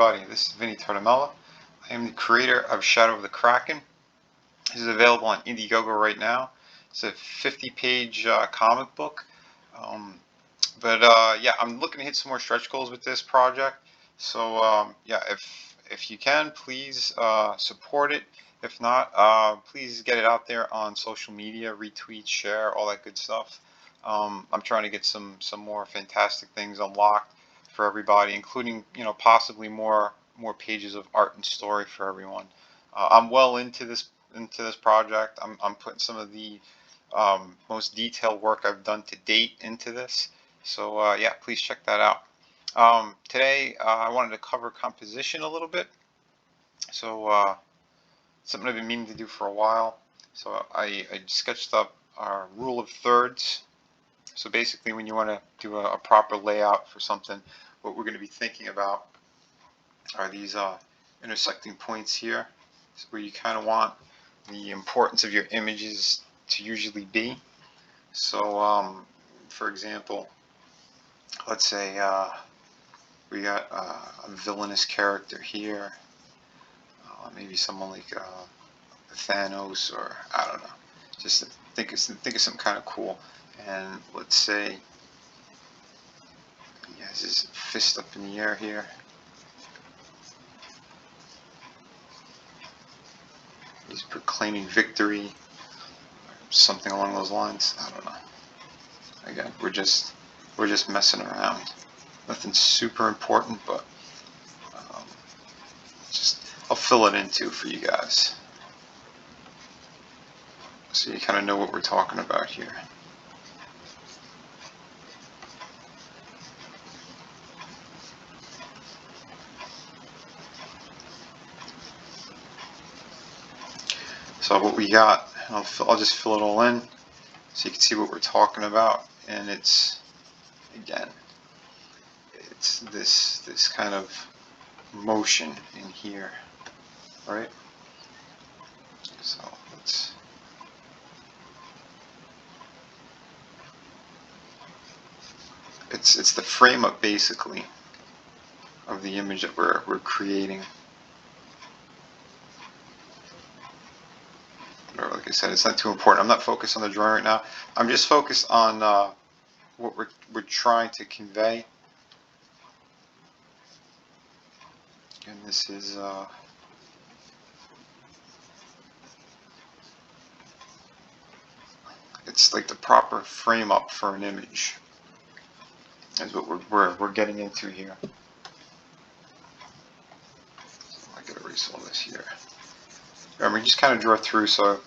everybody, this is Vinnieart. I am the creator of Shadow of the Kraken. This is available on Indiegogo right now. It's a 50-page comic book. Yeah, I'm looking to hit some more stretch goals with this project. So yeah, if you can, please support it. If not, please get it out there on social media, retweet, share, all that good stuff. I'm trying to get some more fantastic things unlocked for everybody, including possibly more pages of art and story for everyone. I'm well into this project. I'm putting some of the most detailed work I've done to date into this. So yeah, please check that out. Today I wanted to cover composition a little bit. So something I've been meaning to do for a while. So I sketched up our rule of thirds. So basically, when you want to do a proper layout for something, what we're going to be thinking about are these intersecting points here, where you kind of want the importance of your images to usually be. So for example, let's say we got a villainous character here, maybe someone like Thanos, or I don't know, just think of something kind of cool. And let's say he has his fist up in the air here. He's proclaiming victory, or something along those lines. I don't know. Again, we're just messing around. Nothing super important, but I'll fill it in too for you guys, so you kind of know what we're talking about here. So what we got, I'll just fill it all in so you can see what we're talking about. And it's, again, it's this kind of motion in here, right? So it's the frame up basically of the image that we're creating. Like I said, it's not too important. I'm not focused on the drawing right now. I'm just focused on what we're trying to convey. And this is it's like the proper frame up for an image is what we're getting into here. So I gotta erase all this here. And we just kind of draw through, so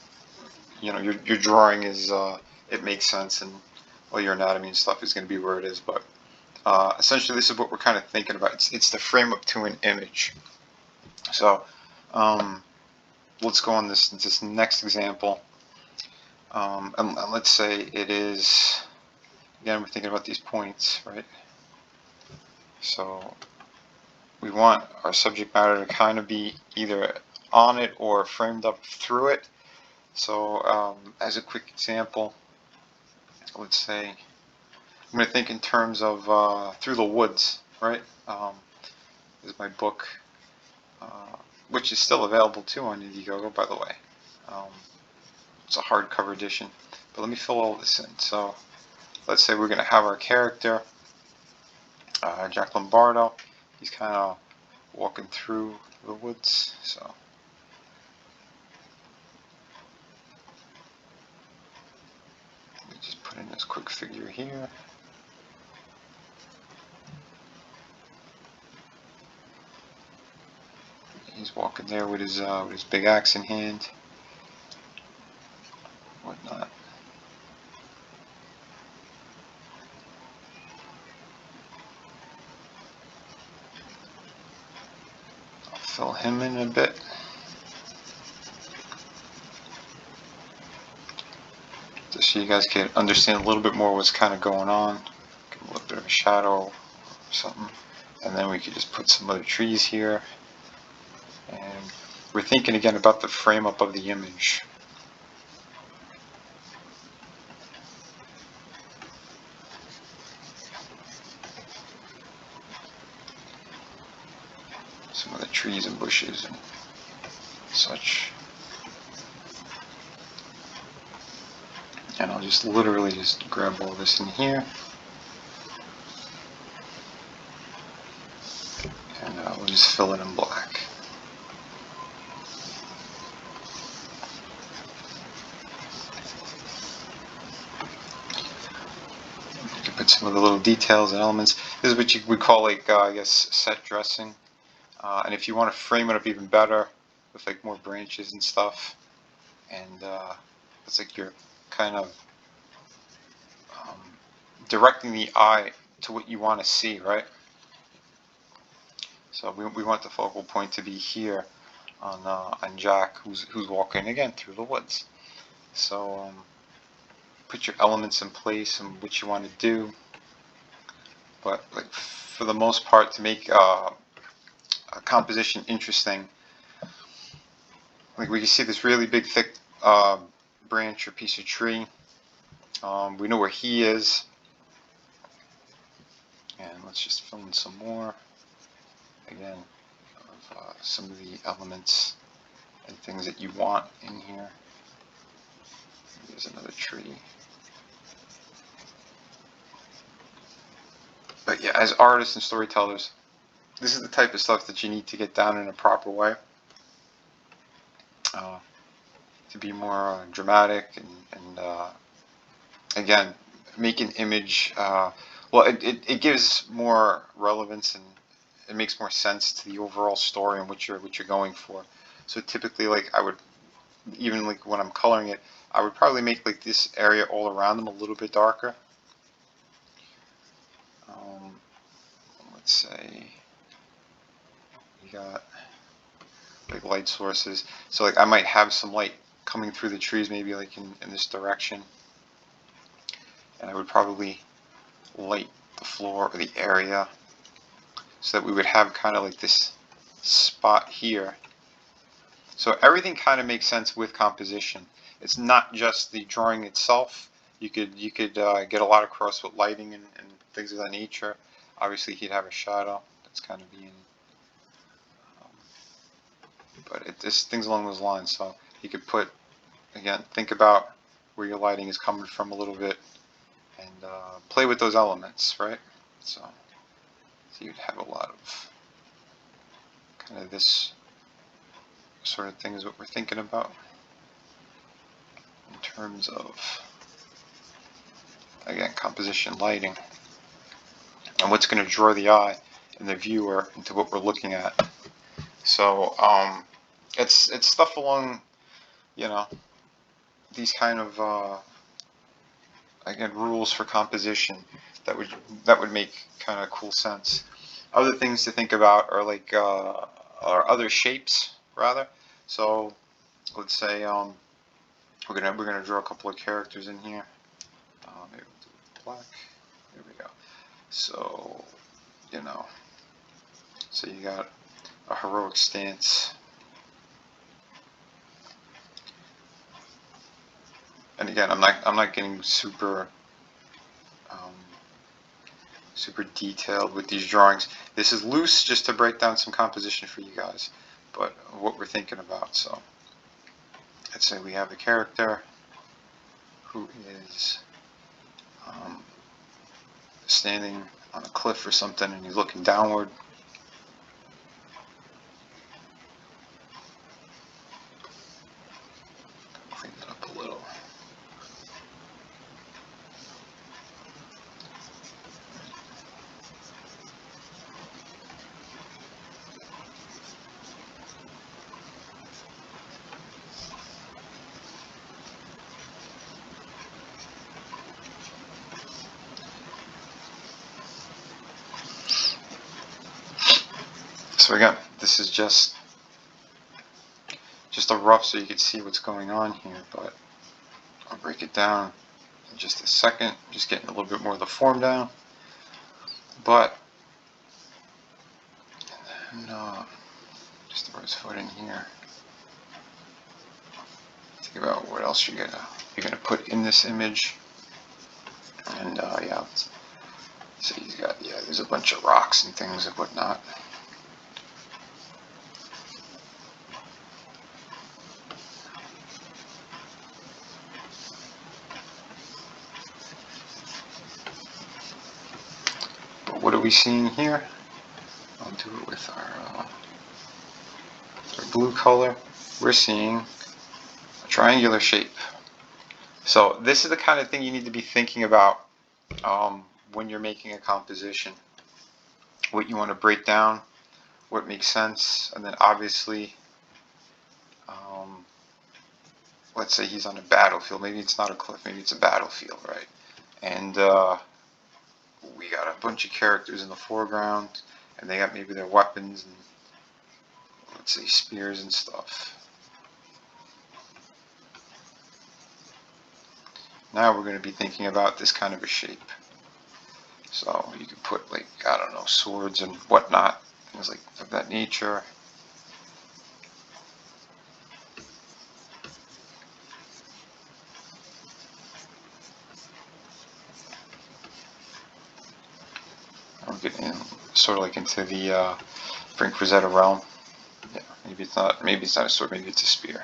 your drawing is it makes sense, and all your anatomy and stuff is going to be where it is. But essentially, this is what we're kind of thinking about. It's the frame up to an image. So let's go on this next example, and let's say it is, again, we're thinking about these points, right? So we want our subject matter to kind of be either on it or framed up through it. So as a quick example, let's say I'm going to think in terms of Through the Woods, right? This is my book, which is still available too on Indiegogo, by the way. It's a hardcover edition. But let me fill all this in. So let's say we're going to have our character, Jack Lombardo. He's kind of walking through the woods. So let me just put in this quick figure here. He's walking there with his big axe in hand, whatnot. I'll fill him in a bit. Just so you guys can understand a little bit more what's kind of going on. Give him a little bit of a shadow or something. And then we could just put some other trees here. And we're thinking again about the frame up of the image. some of the trees and bushes and such. And I'll just literally just grab all this in here. And we'll just fill it in black. You can put some of the little details and elements. This is what you would call, like, I guess, set dressing. And if you want to frame it up even better with like more branches and stuff, and it's like you're kind of directing the eye to what you want to see, right? So we want the focal point to be here on Jack, who's walking again through the woods. So put your elements in place and what you want to do. But like for the most part, to make a composition interesting, like we can see this really big thick branch or piece of tree. We know where he is, and let's just fill in some more again of some of the elements and things that you want in here. Here's another tree. But yeah, as artists and storytellers, this is the type of stuff that you need to get down in a proper way to be more dramatic and again, make an image. Well, it gives more relevance and it makes more sense to the overall story and what you're going for. So typically, like I would, even like when I'm coloring it, I would probably make like this area all around them a little bit darker. Let's say you got like light sources. So like I might have some light coming through the trees, maybe like in this direction. And I would probably light the floor or the area so that we would have kind of like this spot here. So everything kind of makes sense with composition. It's not just the drawing itself. You could get a lot across with lighting and things of that nature. Obviously he'd have a shadow that's kind of being, but it's things along those lines. So you could put, again, think about where your lighting is coming from a little bit and play with those elements, right? So you'd have a lot of kind of this sort of thing is what we're thinking about in terms of, again, composition, lighting, and what's going to draw the eye and the viewer into what we're looking at. So it's stuff along, you know, these kind of again, rules for composition that would make kind of cool sense. Other things to think about are like or other shapes rather. So let's say we're gonna draw a couple of characters in here. Maybe we'll do black. There we go. So you know, so you got a heroic stance. And again, I'm not getting super super detailed with these drawings. This is loose just to break down some composition for you guys, but what we're thinking about. So let's say we have a character who is standing on a cliff or something, and he's looking downward. Clean that up a little. So again, this is just a rough so you can see what's going on here, but I'll break it down in just a second, just getting a little bit more of the form down. But no, just the rose foot in here. Think about what else you're gonna put in this image, and yeah. So he's got, yeah, there's a bunch of rocks and things and whatnot. seeing here? I'll do it with our blue color. We're seeing a triangular shape. So this is the kind of thing you need to be thinking about when you're making a composition. What you want to break down, what makes sense, and then obviously, let's say he's on a battlefield. Maybe it's not a cliff, maybe it's a battlefield, right? And we got a bunch of characters in the foreground, and they got maybe their weapons and, let's say, spears and stuff. Now we're going to be thinking about this kind of a shape. So you could put, like, I don't know, swords and whatnot, things like of that nature. I'm getting sort of like into the Frank Frazetta realm. Yeah, maybe it's not a sword, maybe it's a spear.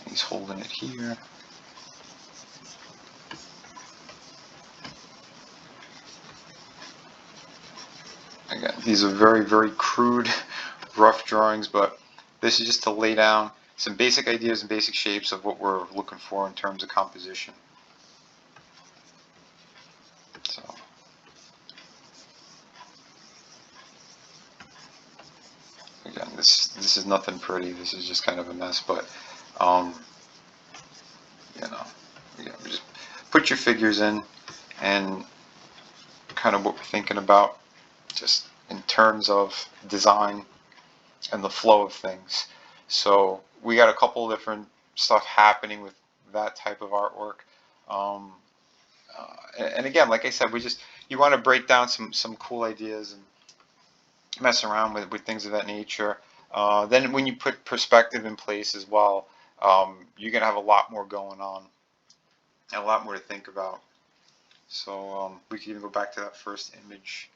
He's holding it here. Again, these are very, very crude, rough drawings, but this is just to lay down some basic ideas and basic shapes of what we're looking for in terms of composition. So, again, this is nothing pretty. This is just kind of a mess, but you know, again, just put your figures in and kind of what we're thinking about, just in terms of design and the flow of things. So we got a couple of different stuff happening with that type of artwork. And again, like I said, you want to break down some cool ideas and mess around with things of that nature. Then when you put perspective in place as well, you're going to have a lot more going on and a lot more to think about. So we can even go back to that first image.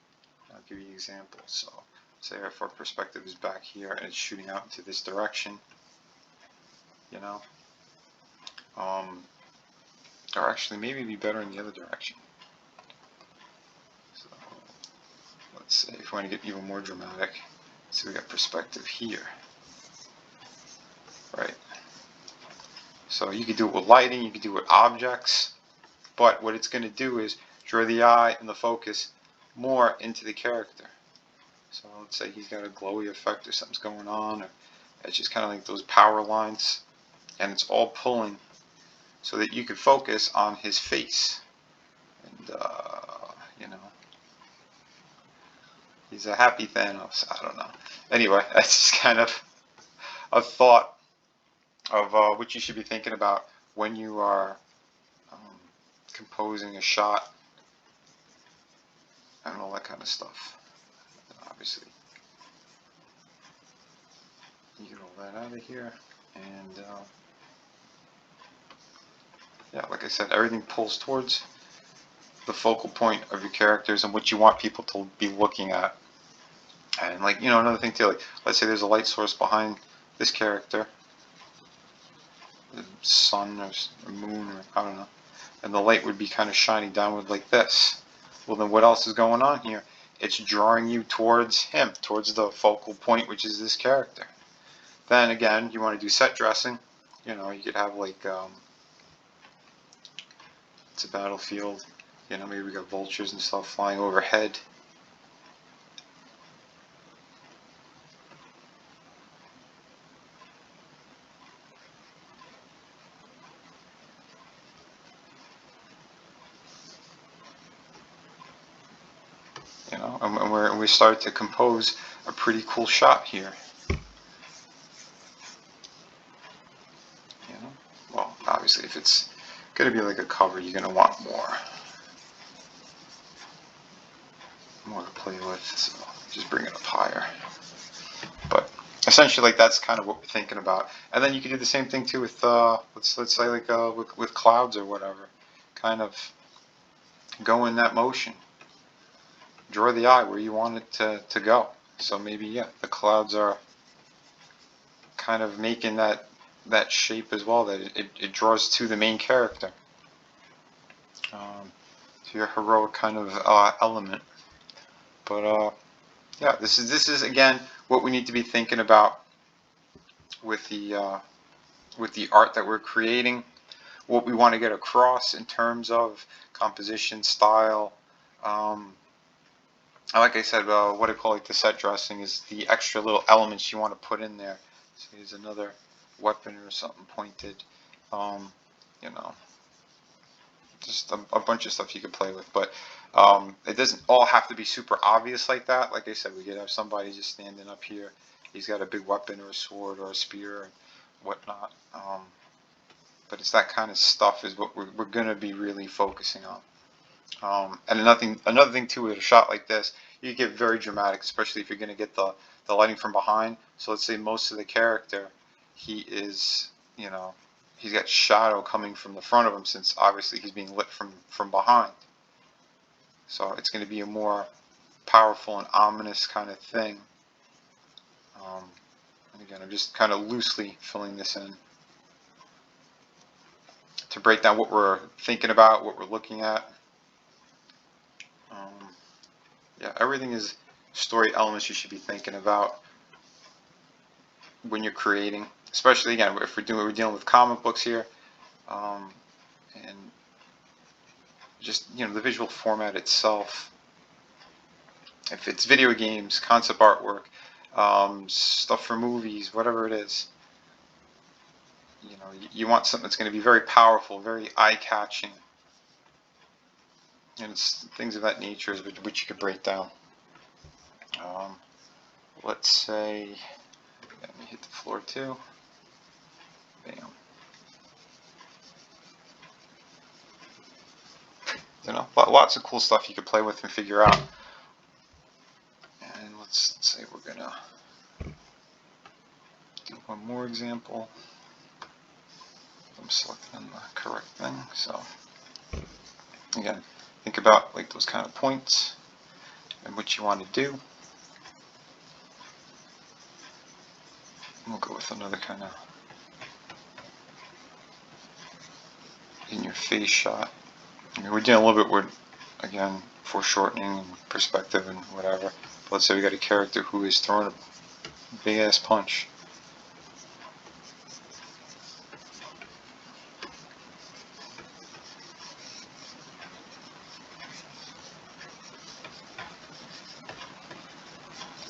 I'll give you an example. So say if our perspective is back here and it's shooting out into this direction, you know, or actually maybe it'd be better in the other direction. So let's say if we want to get even more dramatic, so we got perspective here, right? So you could do it with lighting, you could do it with objects, but what it's going to do is draw the eye and the focus more into the character. So let's say he's got a glowy effect or something's going on, or it's just kind of like those power lines, and it's all pulling so that you can focus on his face. And, you know, he's a happy Thanos, I don't know. Anyway, that's just kind of a thought of what you should be thinking about when you are composing a shot and all that kind of stuff. Obviously, you get all that out of here, and yeah, like I said, everything pulls towards the focal point of your characters and what you want people to be looking at. And like, you know, another thing too, like let's say there's a light source behind this character, the sun or moon or I don't know, and the light would be kind of shining downward like this. Well, then what else is going on here? It's drawing you towards him, towards the focal point, which is this character. Then again, you want to do set dressing. You know, you could have like it's a battlefield. You know, maybe we got vultures and stuff flying overhead. You know, and we start to compose a pretty cool shot here. You know, well, obviously, if it's going to be like a cover, you're going to want more to play with. So just bring it up higher. But essentially, like that's kind of what we're thinking about. And then you can do the same thing too with let's say like with clouds or whatever. Kind of go in that motion. Draw the eye where you want it to go. So maybe, yeah, the clouds are kind of making that shape as well, that it draws to the main character, to your heroic kind of element. But yeah, this is again what we need to be thinking about with the art that we're creating, what we want to get across in terms of composition, style. Like I said, what I call like the set dressing is the extra little elements you want to put in there. So here's another weapon or something pointed. You know, just a bunch of stuff you could play with, but it doesn't all have to be super obvious like that. Like I said, we could have somebody just standing up here. He's got a big weapon or a sword or a spear and whatnot. But it's that kind of stuff is what we're going to be really focusing on. And another thing too with a shot like this, you get very dramatic, especially if you're going to get the lighting from behind. So let's say most of the character, he is, you know, he's got shadow coming from the front of him, since obviously he's being lit from behind. So it's going to be a more powerful and ominous kind of thing. And again, I'm just kind of loosely filling this in to break down what we're thinking about, what we're looking at. Yeah, everything is story elements you should be thinking about when you're creating. Especially again, if we're dealing with comic books here, and just, you know, the visual format itself. If it's video games, concept artwork, stuff for movies, whatever it is, you know, you want something that's going to be very powerful, very eye-catching, and it's things of that nature which you could break down. Let's say, let me hit the floor too. Bam. You know, lots of cool stuff you could play with and figure out. And let's say we're gonna do one more example. I'm selecting the correct thing. So again, think about like those kind of points and what you want to do. We'll go with another kind of in your face shot. I mean, we're dealing a little bit with, again, foreshortening and perspective and whatever. But let's say we got a character who is throwing a big ass punch.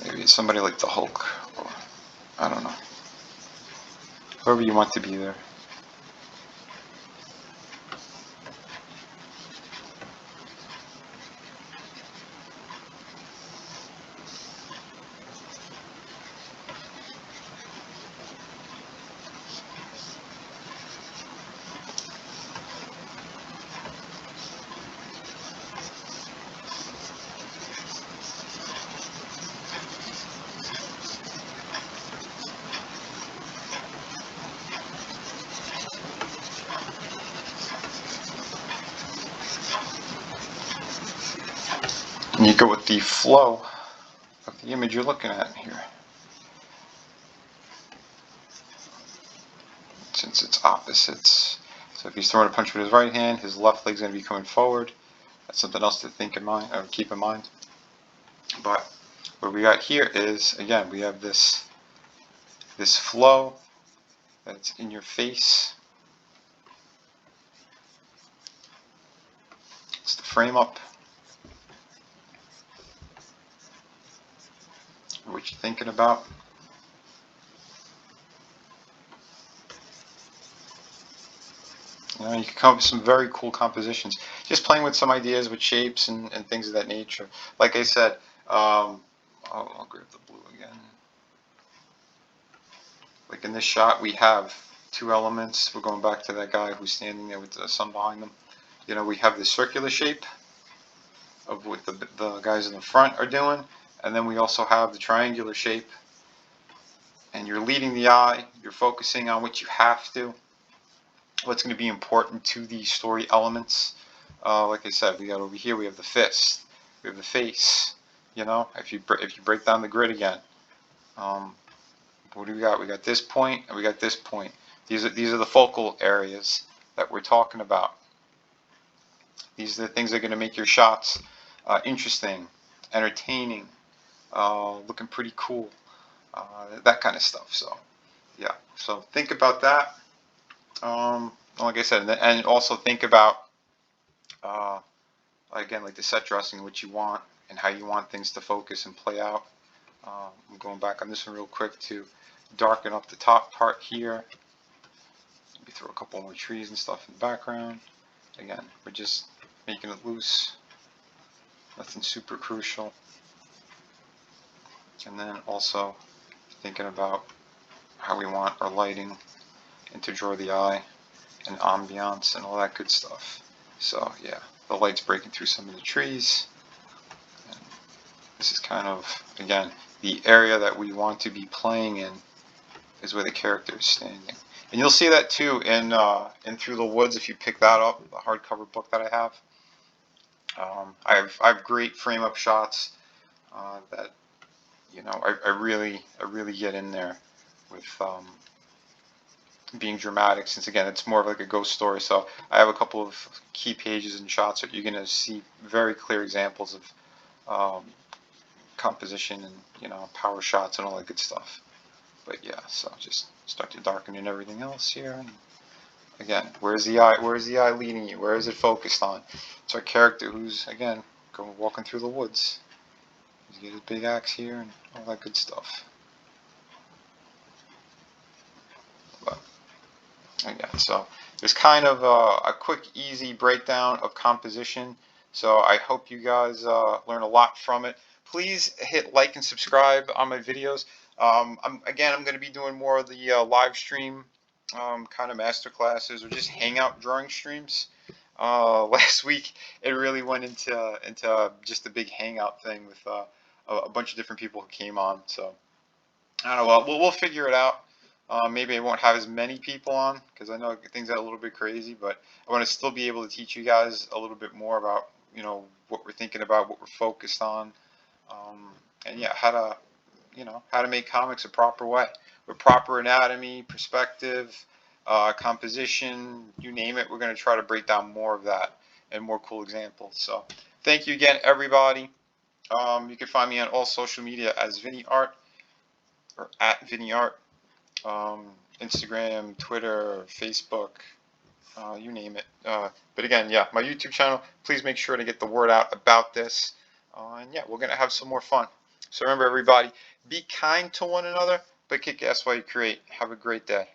Maybe it's somebody like the Hulk, or I don't know. Whoever you want to be there. And you go with the flow of the image you're looking at here. Since it's opposites. So if he's throwing a punch with his right hand, his left leg's going to be coming forward. That's something else to think in mind, or keep in mind. But what we got here is, again, we have this flow that's in your face. It's the frame up. What you're thinking about. You know, you can come up with some very cool compositions. Just playing with some ideas with shapes and things of that nature. Like I said, I'll grab the blue again. Like in this shot, we have two elements. We're going back to that guy who's standing there with the sun behind him. You know, we have the circular shape of what the guys in the front are doing. And then we also have the triangular shape. And you're leading the eye. You're focusing on what you have to. What's going to be important to these story elements. Like I said, we got over here, we have the fist. We have the face. You know, if you break down the grid again. What do we got? We got this point and we got this point. These are the focal areas that we're talking about. These are the things that are going to make your shots interesting, entertaining, looking pretty cool, that kind of stuff. So yeah, so think about that. Like I said, and also think about again, like the set dressing, what you want and how you want things to focus and play out. I'm going back on this one real quick to darken up the top part here. Maybe throw a couple more trees and stuff in the background. Again, we're just making it loose, nothing super crucial. And then also thinking about how we want our lighting and to draw the eye and ambiance and all that good stuff. So yeah, the light's breaking through some of the trees. And this is kind of, again, the area that we want to be playing in is where the character is standing. And you'll see that too in Through the Woods if you pick that up, the hardcover book that I have. I have great frame up shots that, you know, I really get in there with being dramatic, since again it's more of like a ghost story. So I have a couple of key pages and shots that you're going to see very clear examples of composition and, you know, power shots and all that good stuff. But yeah, so just start to darken in everything else here. And again, where's the eye? Where's the eye leading you? Where is it focused on? It's our character who's, again, walking through the woods. He's got his big axe here and all that good stuff. But again, so there's kind of a quick, easy breakdown of composition. So I hope you guys learn a lot from it. Please hit like and subscribe on my videos. I'm going to be doing more of the live stream kind of master classes or just hangout drawing streams. Last week it really went into just a big hangout thing with a bunch of different people who came on. So I don't know. We'll figure it out. Maybe I won't have as many people on because I know things are a little bit crazy, but I want to still be able to teach you guys a little bit more about, you know, what we're thinking about, what we're focused on, and yeah, how to make comics a proper way with proper anatomy, perspective, composition, you name it. We're going to try to break down more of that and more cool examples. So thank you again, everybody. You can find me on all social media as Vinnieart or at Vinnieart. Instagram, Twitter, Facebook, you name it. But again, yeah, my YouTube channel, please make sure to get the word out about this. And yeah, we're going to have some more fun. So remember, everybody, be kind to one another, but kick ass while you create. Have a great day.